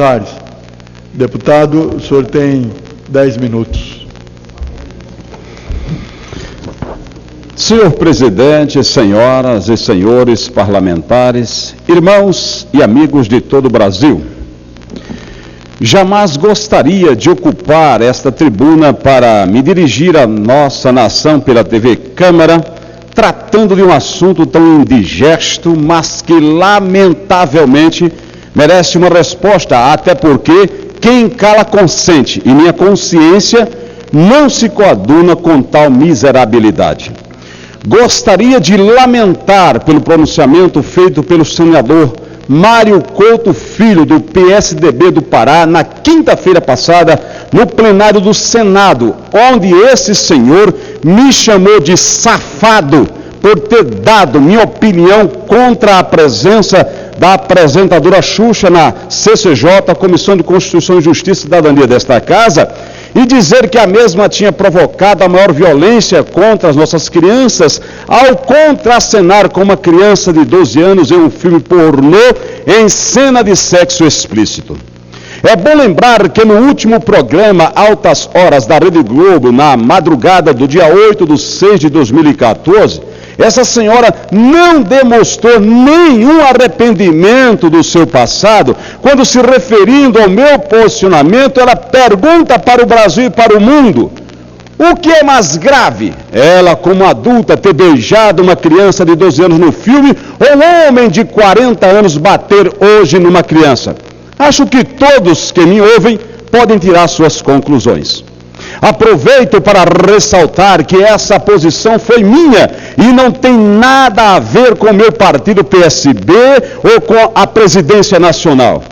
parlamentares. Deputado, o senhor tem 10 minutos. Senhor presidente, senhoras e senhores parlamentares, irmãos e amigos de todo o Brasil, jamais gostaria de ocupar esta tribuna para me dirigir à nossa nação pela TV Câmara, tratando de um assunto tão indigesto, mas que lamentavelmente merece uma resposta, até porque quem cala consente, e minha consciência não se coaduna com tal miserabilidade. Gostaria de lamentar pelo pronunciamento feito pelo senador Mário Couto Filho, do PSDB do Pará, na quinta-feira passada, no plenário do Senado, onde esse senhor me chamou de safado por ter dado minha opinião contra a presença da apresentadora Xuxa na CCJ, Comissão de Constituição e Justiça e Cidadania desta casa, e dizer que a mesma tinha provocado a maior violência contra as nossas crianças ao contracenar com uma criança de 12 anos em um filme pornô em cena de sexo explícito. É bom lembrar que no último programa Altas Horas da Rede Globo, na madrugada do dia 8/6 de 2014, essa senhora não demonstrou nenhum arrependimento do seu passado, quando, se referindo ao meu posicionamento, ela pergunta para o Brasil e para o mundo: o que é mais grave? Ela, como adulta, ter beijado uma criança de 12 anos no filme, ou um homem de 40 anos bater hoje numa criança? Acho que todos que me ouvem podem tirar suas conclusões. Aproveito para ressaltar que essa posição foi minha e não tem nada a ver com o meu partido PSB ou com a presidência nacional.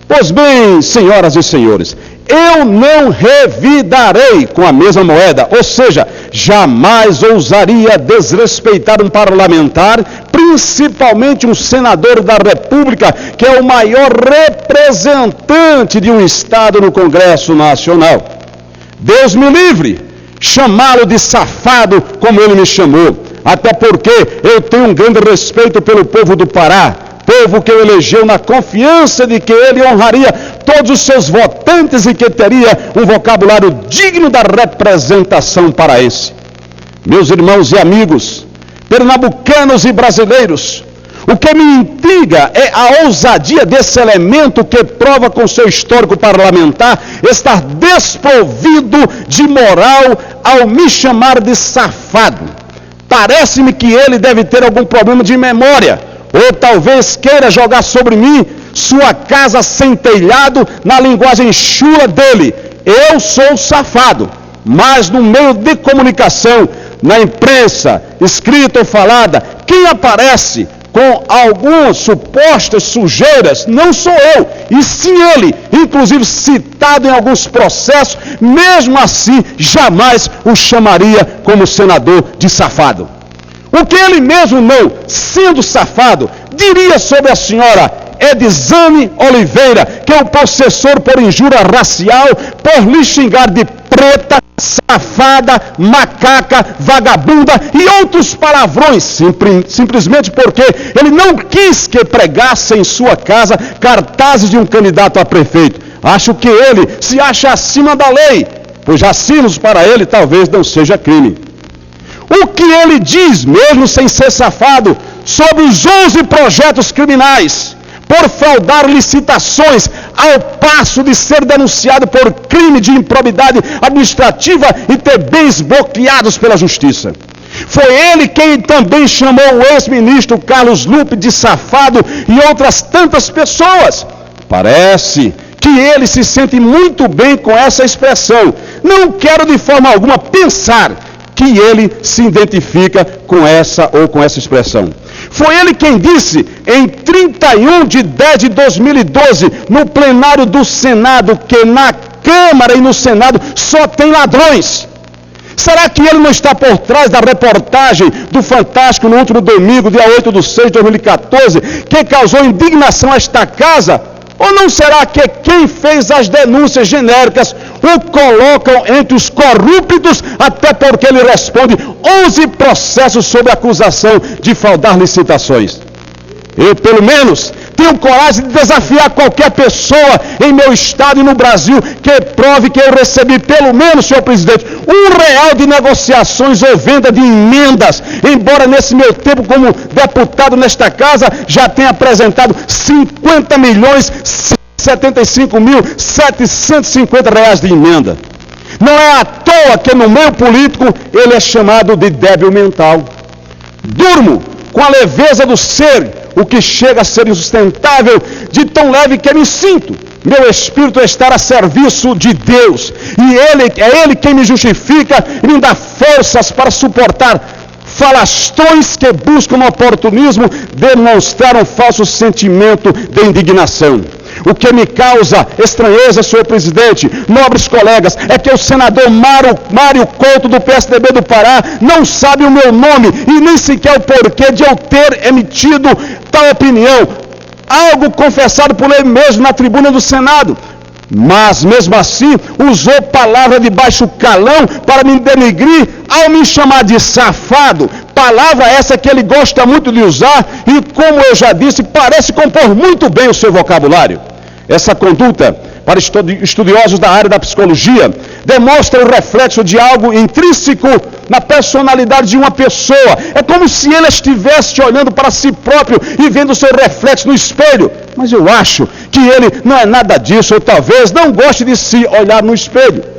Pois bem, senhoras e senhores, eu não revidarei com a mesma moeda, ou seja, jamais ousaria desrespeitar um parlamentar, principalmente um senador da República, que é o maior representante de um Estado no Congresso Nacional. Deus me livre, chamá-lo de safado como ele me chamou, até porque eu tenho um grande respeito pelo povo do Pará, povo que elegeu na confiança de que ele honraria todos os seus votantes e que teria um vocabulário digno da representação paraense. Meus irmãos e amigos, pernambucanos e brasileiros, o que me intriga é a ousadia desse elemento que prova com seu histórico parlamentar estar desprovido de moral ao me chamar de safado. Parece-me que ele deve ter algum problema de memória, ou talvez queira jogar sobre mim sua casa sem telhado na linguagem chula dele. Eu sou safado, mas no meio de comunicação, na imprensa, escrita ou falada, quem aparece com algumas supostas sujeiras não sou eu, e sim ele, inclusive citado em alguns processos, mesmo assim jamais o chamaria como senador de safado. O que ele mesmo não, sendo safado, diria sobre a senhora Edizane Oliveira, que é o possessor por injúria racial, por lhe xingar de preta, safada, macaca, vagabunda e outros palavrões, simplesmente porque ele não quis que pregasse em sua casa cartazes de um candidato a prefeito. Acho que ele se acha acima da lei, pois racismo para ele talvez não seja crime. O que ele diz, mesmo sem ser safado, sobre os 11 projetos criminais, por fraudar licitações, ao passo de ser denunciado por crime de improbidade administrativa e ter bens bloqueados pela justiça. Foi ele quem também chamou o ex-ministro Carlos Lupe de safado e outras tantas pessoas. Parece que ele se sente muito bem com essa expressão. Não quero de forma alguma pensar que ele se identifica com essa ou com essa expressão. Foi ele quem disse, em 31 de 10 de 2012, no plenário do Senado, que na Câmara e no Senado só tem ladrões. Será que ele não está por trás da reportagem do Fantástico no último domingo, dia 8/6 de 2014, que causou indignação a esta casa? Ou não será que quem fez as denúncias genéricas o colocam entre os corruptos, até porque ele responde 11 processos sob acusação de fraudar licitações? Eu, pelo menos, tenho coragem de desafiar qualquer pessoa em meu estado e no Brasil que prove que eu recebi, pelo menos, senhor presidente, R$1 de negociações ou venda de emendas, embora nesse meu tempo como deputado nesta casa já tenha apresentado R$50.075.750 de emenda. Não é à toa que no meio político ele é chamado de débil mental. Durmo com a leveza do ser, o que chega a ser insustentável, de tão leve que me sinto. Meu espírito está a serviço de Deus, e é Ele quem me justifica e me dá forças para suportar falastrões que buscam no oportunismo demonstrar um falso sentimento de indignação. O que me causa estranheza, senhor presidente, nobres colegas, é que o senador Mário Couto, do PSDB do Pará, não sabe o meu nome e nem sequer o porquê de eu ter emitido tal opinião, algo confessado por ele mesmo na tribuna do Senado. Mas, mesmo assim, usou palavra de baixo calão para me denegrir ao me chamar de safado. Palavra essa que ele gosta muito de usar e, como eu já disse, parece compor muito bem o seu vocabulário. Essa conduta, para estudiosos da área da psicologia, demonstra o reflexo de algo intrínseco na personalidade de uma pessoa. É como se ele estivesse olhando para si próprio e vendo o seu reflexo no espelho. Mas eu acho que ele não é nada disso, ou talvez não goste de se olhar no espelho.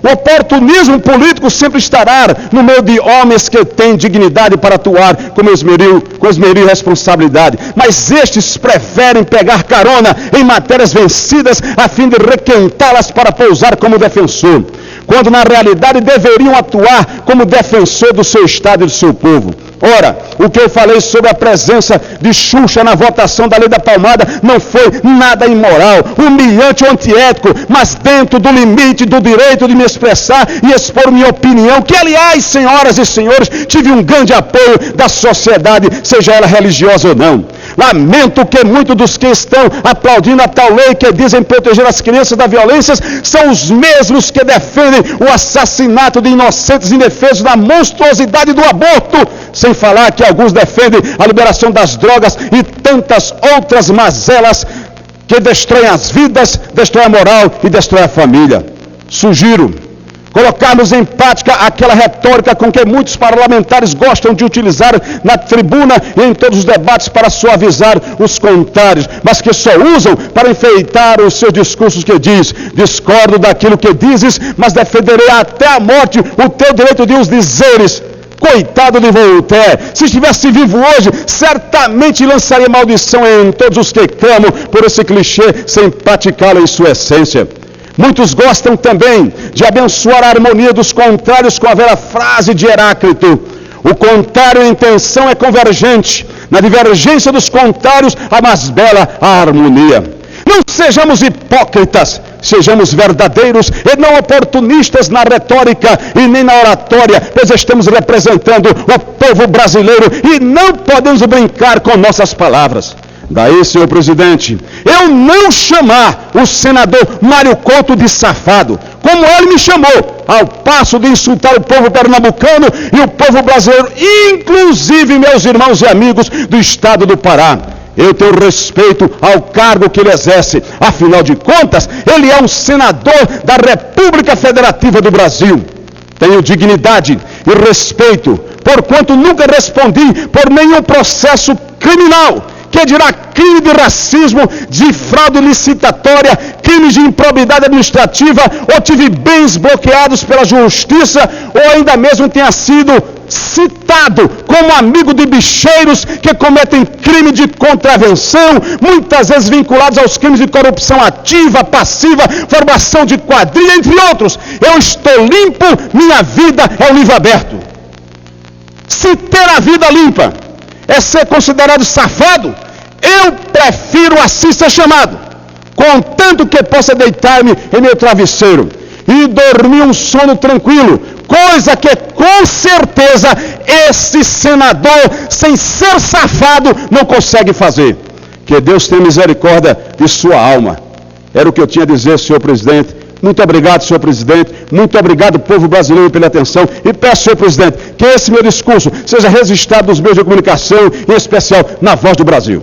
O oportunismo político sempre estará no meio de homens que têm dignidade para atuar com esmero e responsabilidade. Mas estes preferem pegar carona em matérias vencidas a fim de requentá-las para pousar como defensor, quando na realidade deveriam atuar como defensor do seu estado e do seu povo. Ora, o que eu falei sobre a presença de Xuxa na votação da lei da palmada não foi nada imoral, humilhante ou antiético, mas dentro do limite do direito de me expressar e expor minha opinião, que aliás, senhoras e senhores, tive um grande apoio da sociedade, seja ela religiosa ou não. Lamento que muitos dos que estão aplaudindo a tal lei que dizem proteger as crianças da violência são os mesmos que defendem o assassinato de inocentes indefesos da monstruosidade do aborto, sem falar que alguns defendem a liberação das drogas e tantas outras mazelas que destroem as vidas, destroem a moral e destroem a família. Sugiro colocarmos em prática aquela retórica com que muitos parlamentares gostam de utilizar na tribuna e em todos os debates para suavizar os contrários, mas que só usam para enfeitar os seus discursos que diz: discordo daquilo que dizes, mas defenderei até a morte o teu direito de os dizeres. Coitado de Voltaire, se estivesse vivo hoje, certamente lançaria maldição em todos os que clamam por esse clichê sem praticá-lo em sua essência. Muitos gostam também de abençoar a harmonia dos contrários com a velha frase de Heráclito: o contrário em intenção é convergente, na divergência dos contrários a mais bela a harmonia. Não sejamos hipócritas, sejamos verdadeiros e não oportunistas na retórica e nem na oratória, pois estamos representando o povo brasileiro e não podemos brincar com nossas palavras. Daí, senhor presidente, eu não chamar o senador Mário Couto de safado, como ele me chamou, ao passo de insultar o povo pernambucano e o povo brasileiro, inclusive meus irmãos e amigos do estado do Pará. Eu tenho respeito ao cargo que ele exerce, afinal de contas, ele é um senador da República Federativa do Brasil. Tenho dignidade e respeito, porquanto nunca respondi por nenhum processo criminal, que dirá crime de racismo, de fraude licitatória, crimes de improbidade administrativa, ou tive bens bloqueados pela justiça, ou ainda mesmo tenha sido citado como amigo de bicheiros que cometem crime de contravenção, muitas vezes vinculados aos crimes de corrupção ativa, passiva, formação de quadrilha, entre outros. Eu estou limpo, minha vida é um livro aberto. Se ter a vida limpa é ser considerado safado, eu prefiro assim ser chamado, contanto que possa deitar-me em meu travesseiro e dormir um sono tranquilo, coisa que com certeza esse senador, sem ser safado, não consegue fazer. Que Deus tenha misericórdia de sua alma. Era o que eu tinha a dizer, senhor presidente. Muito obrigado, senhor presidente. Muito obrigado, povo brasileiro, pela atenção. E peço, senhor presidente, que esse meu discurso seja registrado nos meios de comunicação, em especial na Voz do Brasil.